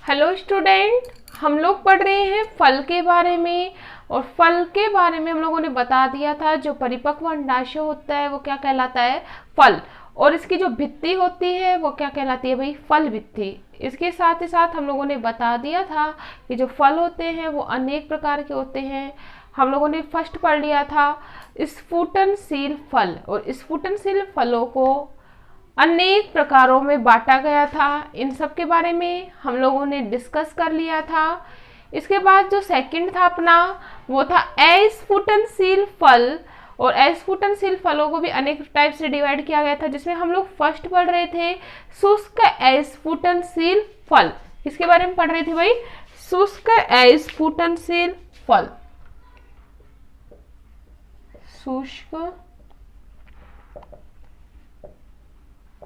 Hello student, हम लोग पढ़ रहे हैं फल के बारे में। और फल के बारे में हम लोगों ने बता दिया था जो परिपक्व अंडाशय होता है वो क्या कहलाता है, फल। और इसकी जो भित्ति होती है वो क्या कहलाती है भाई, फल भित्ति। इसके साथ ही साथ हम लोगों ने बता दिया था कि जो फल होते हैं वो अनेक प्रकार के होते हैं। हम लोगों ने फर्स्ट पढ़ लिया था स्फुटनशील फल, और स्फुटनशील फलों को अनेक प्रकारों में बांटा गया था। इन सब के बारे में हम लोगों ने डिस्कस कर लिया था। इसके बाद जो सेकंड था अपना वो था अस्फुटनशील फल। और अस्फुटनशील फलों को भी अनेक टाइप से डिवाइड किया गया था, जिसमें हम लोग फर्स्ट पढ़ रहे थे शुष्क अस्फुटनशील फल। किसके बारे में पढ़ रहे थे भाई, शुष्क अस्फुटनशील फल। शुष्क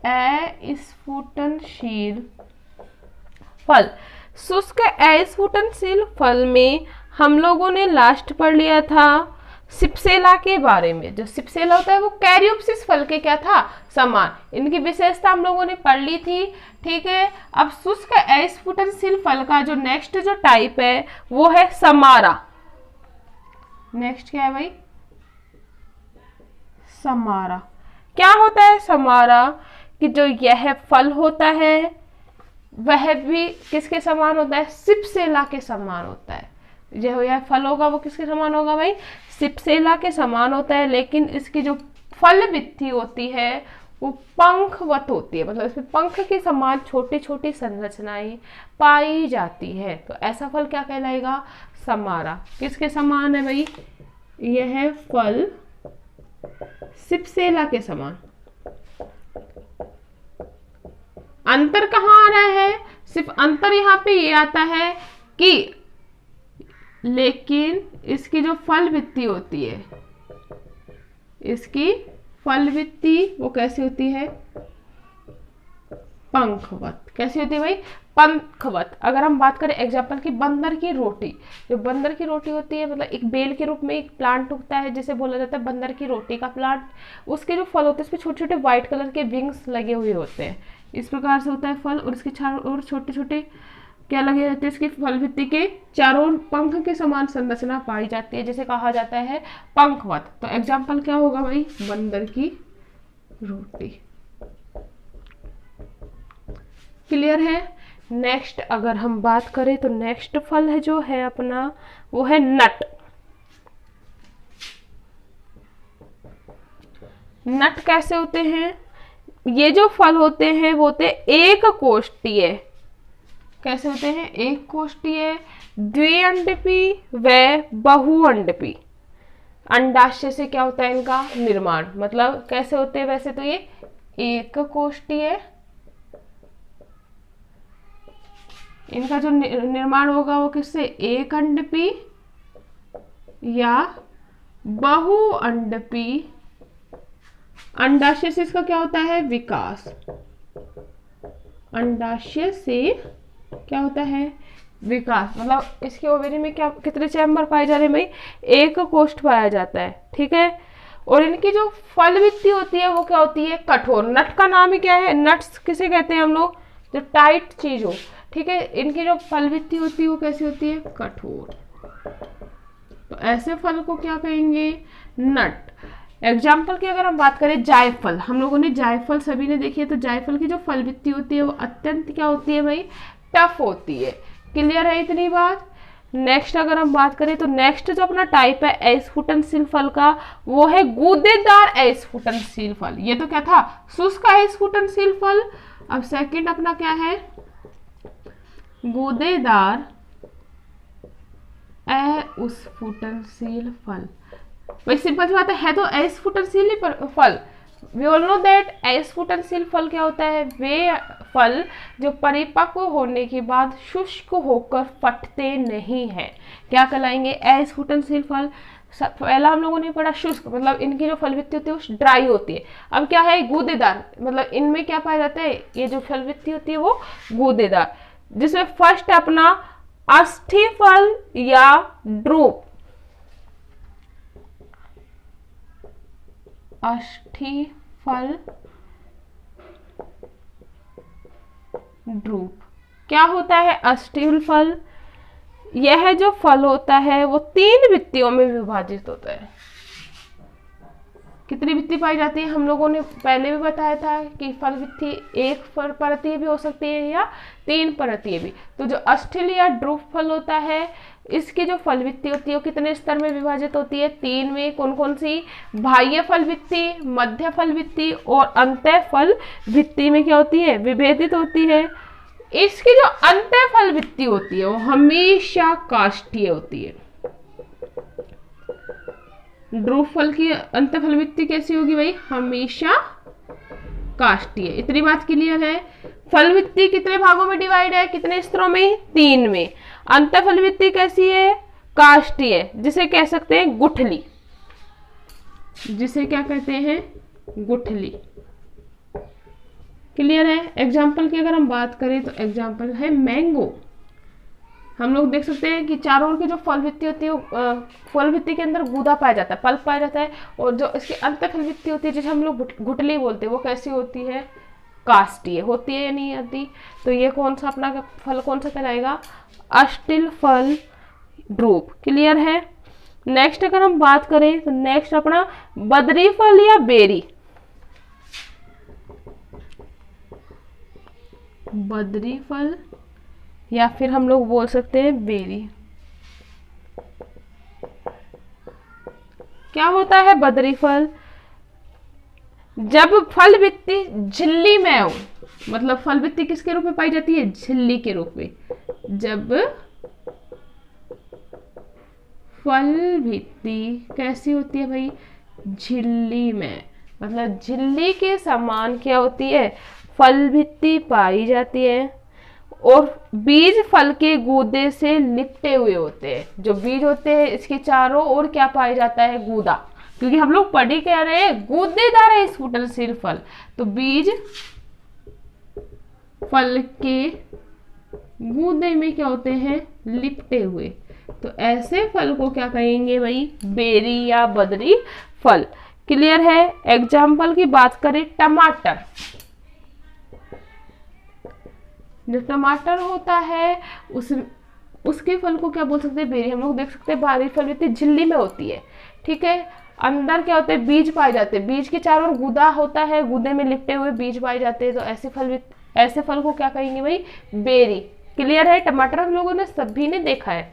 अस्फुटनशील फल। शुष्क अस्फुटनशील फल में हम लोगों ने लास्ट पढ़ लिया था सिप्सेला के बारे में। जो सिप्सेला होता है वो कैरियोप्सिस फल के क्या था, समान। इनकी विशेषता हम लोगों ने पढ़ ली थी। ठीक है, अब शुष्क अस्फुटनशील फल का जो नेक्स्ट जो टाइप है वो है समारा। नेक्स्ट क्या है भाई, समारा। क्या होता है समारा, कि जो यह फल होता है वह भी किसके समान होता है, सिप्सेला के समान होता है। जो यह फल होगा वो किसके समान होगा भाई, सिप्सेला के समान होता है। लेकिन इसकी जो फल भित्ति होती है वो पंखवत होती है, मतलब इसमें पंख के समान छोटी छोटी संरचनाएं पाई जाती है। तो ऐसा फल क्या कहलाएगा, समारा। किसके समान है भाई, यह फल सिप्सेला के समान। अंतर कहाँ आ रहा है, सिर्फ अंतर यहाँ पे ये आता है कि लेकिन इसकी जो फल भित्ति होती है, इसकी फल भित्ति वो कैसी होती है, पंखवत। कैसी होती है भाई, पंखवत। अगर हम बात करें एग्जाम्पल की बंदर की रोटी, जो बंदर की रोटी होती है मतलब एक बेल के रूप में एक प्लांट उगता है जिसे बोला जाता है बंदर की रोटी का प्लांट। उसके जो फल होते हैं इसमें छोटे छोटे व्हाइट कलर के विंग्स लगे हुए होते हैं। इस प्रकार से होता है फल, और इसके चारों ओर छोटे छोटे क्या लगे रहते हैं, इसकी फल भित्ति के चारों ओर पंख के समान संरचना पाई जाती है जिसे कहा जाता है पंखवत। तो एग्जाम्पल क्या होगा भाई, बंदर की रोटी। क्लियर है। नेक्स्ट अगर हम बात करें तो नेक्स्ट फल है जो है अपना वो है नट। नट कैसे होते हैं, ये जो फल होते हैं वो होते एक कोष्ठीय। कैसे होते हैं, एक कोष्ठीय, द्विअंडपी व बहुअंडपी। अंडाशय से क्या होता है इनका निर्माण, मतलब कैसे होते हैं वैसे तो ये एक कोष्ठीय, इनका जो निर्माण होगा वो किससे, एक अंडपी या बहुअंडपी। अंडाशय से इसका क्या होता है, विकास। अंडाशय से क्या होता है, विकास। मतलब इसके ओवेरी में क्या कितने चैम्बर पाए जा रहे हैं भाई, एक कोष्ठ पाया जाता है। ठीक है, और इनकी जो फल भित्ति होती है वो क्या होती है, कठोर। नट का नाम ही क्या है, नट्स किसे कहते हैं हम लोग, जो टाइट चीज हो। ठीक है, इनकी जो फल भित्ति होती है वो कैसी होती है, कठोर। तो ऐसे फल को क्या कहेंगे, नट। एग्जाम्पल की अगर हम बात करें जायफल, हम लोगों ने जायफल सभी ने देखी है, तो जायफल की जो फल भित्ति होती है वो अत्यंत क्या होती है भाई, टफ होती है। क्लियर है इतनी बात। नेक्स्ट अगर हम बात करें तो नेक्स्ट जो अपना टाइप है अस्फुटनशील फल का वो है गूदेदार अस्फुटनशील फल। ये तो क्या था, शुष्क अस्फुटनशील फल। अब सेकंड अपना क्या है, गूदेदार अस्फुटनशील फल। भाई सिंपल सी बात है तो अस्फुटनशील फल। वी ऑल नो दैट अस्फुटनशील फल क्या होता है, वे फल जो परिपक्व होने के बाद शुष्क होकर फटते नहीं हैं, क्या कहलाएंगे, अस्फुटनशील फल। पहला हम लोगों ने पढ़ा शुष्क, मतलब इनकी जो फल भित्ति होती है वो ड्राई होती है। अब क्या है, गूदेदार, मतलब इनमें क्या पाया जाता है, ये जो फल भित्ति होती है वो गूदेदार। जिसमें फर्स्ट अपना अस्थि फल या ड्रूप। अस्थि फल ड्रूप। क्या होता है अस्टिल फल? यह जो फल होता है वो 3 वित्तियों में विभाजित होता है। कितनी वित्ती पाई जाती है? हम लोगों ने पहले भी बताया था कि फल वित्ती 1 परतीय भी हो सकती है या 3 परतीय भी। तो जो अस्टिल या ध्रुव फल होता है, इसकी जो फल वित्ती होती है वो कितने स्तर में विभाजित होती है? 3 में। कौन कौन सी? बाह्य फल वित्ती, मध्य फल वित्ती और अंतः फल वित्ती में क्या होती है? विभेदित होती है। इसकी जो अंतः फल वित्ती होती है वो हमेशा काष्ठीय होती है। ध्रुव फल की अंतः फल वित्ती कैसी होगी भाई? हमेशा काष्ठीय। इतनी बात क्लियर है। फल वित्ती कितने भागों में डिवाइड है? कितने स्तरों में? 3 में। अंतः फल वित्ती कैसी है? काष्ठीय, जिसे कह सकते हैं गुठली। जिसे क्या कहते हैं? गुठली। क्लियर है? एग्जाम्पल की अगर हम बात करें तो एग्जाम्पल है मैंगो। हम लोग देख सकते हैं कि चारों ओर की जो फल वित्ती होती है, फल वित्ती के अंदर गूदा पाया जाता है, पल्प पाया जाता है, और जो इसकी अंत फल वित्ती होती है जिसे हम लोग गुठली बोलते हैं, वो कैसी होती है? काष्ठीय होती है या नहीं आती? तो ये कौन सा अपना फल कौन सा कहलाएगा? अस्टिल फल ध्रुव। क्लियर है? नेक्स्ट अगर हम बात करें तो नेक्स्ट अपना बदरी फल या बेरी। बदरी फल या फिर हम लोग बोल सकते हैं बेरी। क्या होता है बदरी फल? जब फल वित्ती झिल्ली में हो, मतलब फल वित्ती किसके रूप में पाई जाती है? झिल्ली के रूप में। जब फल वित्ती कैसी होती है भाई? झिल्ली में, मतलब झिल्ली के समान क्या होती है? फल वित्ती पाई जाती है, और बीज फल के गूदे से लिपटे हुए होते हैं। जो बीज होते हैं इसके चारों ओर क्या पाया जाता है? गूदा। क्योंकि हम लोग पढ़ी क्या रहे हैं? गूदेदार है स्फुटनशील फल। तो बीज फल के गूदे में क्या होते हैं? लिपटे हुए। तो ऐसे फल को क्या कहेंगे भाई? बेरी या बदरी फल। क्लियर है? एग्जाम्पल की बात करें, टमाटर। जो टमाटर होता है उसके फल को क्या बोल सकते हैं? बेरी। हम लोग देख सकते हैं बाहरी फल वित्ती झिल्ली में होती है, ठीक है। अंदर क्या होते हैं? बीज पाए जाते हैं, बीज के चारों ओर गूदा होता है, गूदे में लिपटे हुए बीज पाए जाते हैं। तो ऐसे फल को क्या कहेंगे भाई? बेरी। क्लियर है? टमाटर हम लोगों ने सभी ने देखा है।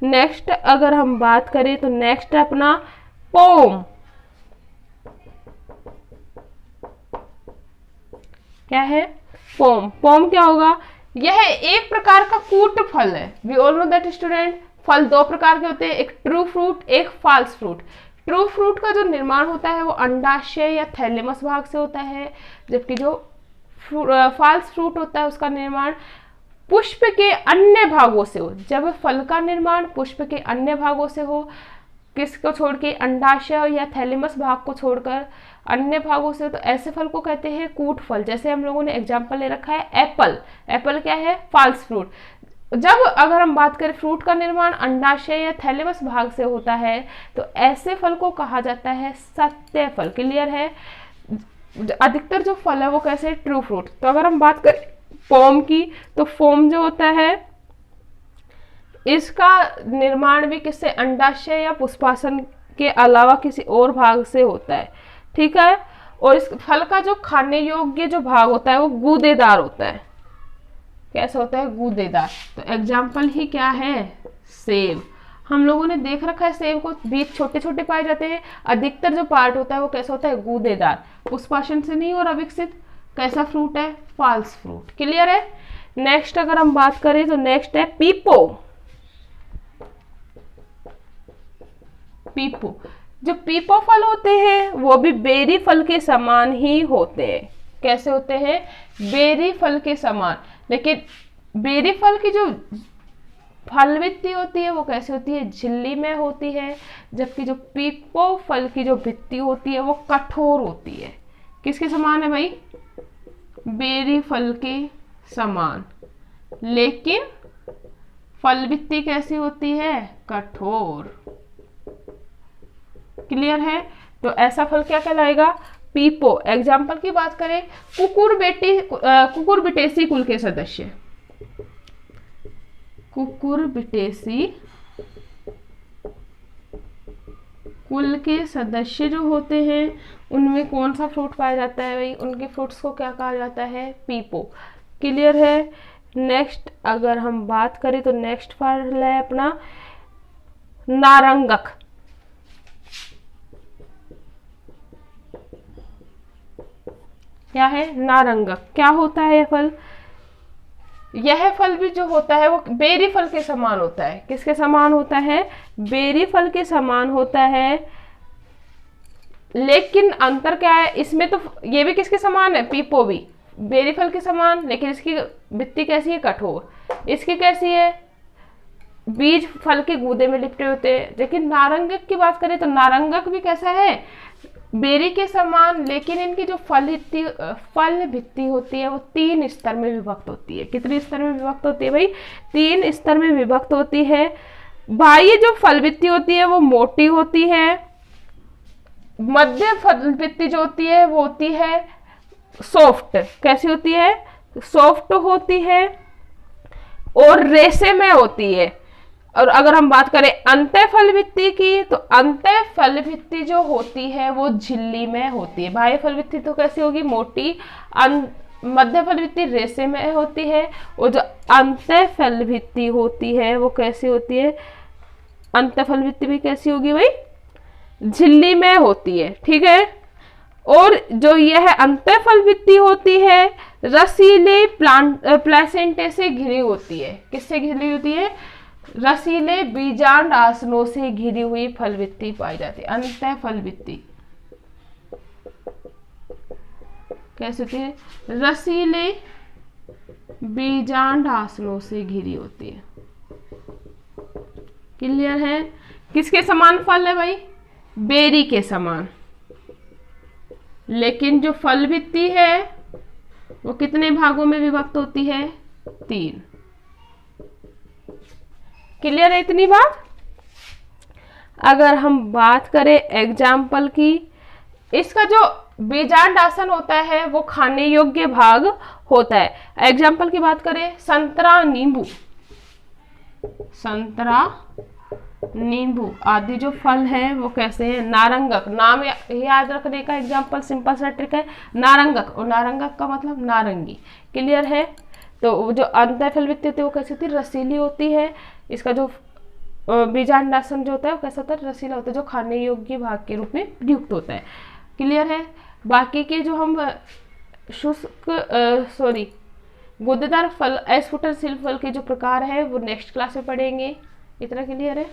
नेक्स्ट अगर हम बात करें तो नेक्स्ट अपना पोम। क्या है? पोम। पोम क्या होगा? यह एक प्रकार का कूट फल है। We all know that student. फल 2 प्रकार के होते हैं, एक ट्रू फ्रूट, एक फॉल्स फ्रूट। ट्रू फ्रूट का जो निर्माण होता है वो अंडाशय या थैलेमस भाग से होता है, जबकि जो फॉल्स फ्रूट होता है उसका निर्माण पुष्प के अन्य भागों से हो। जब फल का निर्माण पुष्प के अन्य भागों से हो, किसको छोड़ के? अंडाशय या थैलेमस भाग को छोड़कर अन्य भागों से, तो ऐसे फल को कहते हैं कूट फल। जैसे हम लोगों ने एग्जांपल ले रखा है एप्पल। एप्पल क्या है? False fruit. जब अगर हम बात करें फ्रूट का निर्माण अंडाशय या थैलेमस भाग से होता है, तो ऐसे फल को कहा जाता है सत्य फल। क्लियर है? अधिकतर जो फल है वो कैसे? True fruit. तो अगर हम बात करें पोम की, तो पोम जो होता है इसका निर्माण भी किससे? अंडाशय या पुष्पासन के अलावा किसी और भाग से होता है, ठीक है। और इस फल का जो खाने योग्य जो भाग होता है वो गूदेदार होता है। कैसा होता है? गूदेदार। तो एग्जाम्पल ही क्या है? सेब। हम लोगों ने देख रखा है सेब को बीज छोटे छोटे पाए जाते हैं, अधिकतर जो पार्ट होता है वो कैसा होता है? गूदेदार, पुष्पासन से नहीं और अविकसित। कैसा फ्रूट है? False fruit. क्लियर है? नेक्स्ट अगर हम बात करें तो नेक्स्ट है पीपो। पीपो। जो पीपो फल होते हैं वो भी बेरी फल के समान ही होते हैं। कैसे होते हैं? बेरी फल के समान। लेकिन बेरी फल की जो फल वित्ती होती है वो कैसे होती है? झिल्ली में होती है, जबकि जो पीपो फल की जो भित्ती होती है वो कठोर होती है। किसके समान है भाई? बेरी फल के समान। लेकिन फल वित्ती कैसी होती है? कठोर। क्लियर है? तो ऐसा फल क्या कहलाएगा? पीपो। एग्जाम्पल की बात करें, कुकुरबिटेसी कुल के सदस्य, कुकुरबिटेसी कुल के सदस्य जो होते हैं उनमें कौन सा फ्रूट पाया जाता है भाई, उनके फ्रूट्स को क्या कहा जाता है, पीपो। क्लियर है। नेक्स्ट अगर हम बात करें तो नेक्स्ट फल है अपना नारंगक। क्या है, नारंगक। क्या होता है यह फल, यह फल भी जो होता है वो बेरी फल के समान होता है। किसके समान होता है, बेरी फल के समान होता है, लेकिन अंतर क्या है इसमें, तो ये भी किसके समान है, पीपो भी बेरी फल के समान, लेकिन इसकी बित्ती कैसी है, कठोर। इसकी कैसी है, बीज फल के गूदे में लिपटे होते हैं। लेकिन नारंगक की बात करें तो नारंगक भी कैसा है, बेरी के समान, लेकिन इनकी जो फल भित्ति होती है वो 3 स्तर में विभक्त होती है। कितने स्तर में विभक्त होती है भाई, 3 स्तर में विभक्त होती है। बाह्य जो फल भित्ति होती है वो मोटी होती है, मध्य फल भित्ति जो होती है वो होती है सॉफ्ट। कैसी होती है, सॉफ्ट होती है और रेशेमय होती है। और अगर हम बात करें अंतः फल भित्ति की, तो अंतः फल भित्ति जो होती है वो झिल्ली में होती है। बाह्य फल भित्ति तो कैसी होगी, मोटी। मध्य फल भित्ति रेशेमय होती है, और जो अंतः फल भित्ति होती है वो कैसी होती है, अंतः फल भित्ति भी कैसी होगी भाई, झिल्ली में होती है। ठीक है। और जो यह अंतः फल भित्ति होती है रसीले प्लेसेंटे से घिरी होती है। किससे घिरी होती है, रसीले बीजांड आसनों से घिरी हुई फल भित्ति पाई जाती है। अंतः फल भित्ति कैसे होती है, रसीले बीजांड आसनों से घिरी होती है। क्लियर है। किसके समान फल है भाई, बेरी के समान। लेकिन जो फल भित्ति है वो कितने भागों में विभक्त होती है, 3। क्लियर है इतनी बात। अगर हम बात करें एग्जाम्पल की, इसका जो बीजांड आसन होता है वो खाने योग्य भाग होता है। एग्जाम्पल की बात करें, संतरा, नींबू, संतरा, नींबू आदि जो फल है वो कैसे हैं, नारंगक। नाम याद रखने का एग्जाम्पल सिंपल सा ट्रिक है, नारंगक। और नारंगक का मतलब नारंगी। क्लियर है। तो जो अंतः फल भित्ति होती है वो कैसी होती है, रसीली होती है। इसका जो बीजांडासन जो होता है वो कैसा होता है, रसीला होता है, जो खाने योग्य भाग के रूप में प्रयुक्त होता है। क्लियर है। बाकी के जो हम गुदेदार फल, एस्फुटनशील फल के जो प्रकार है वो नेक्स्ट क्लास में पढ़ेंगे। इतना क्लियर है।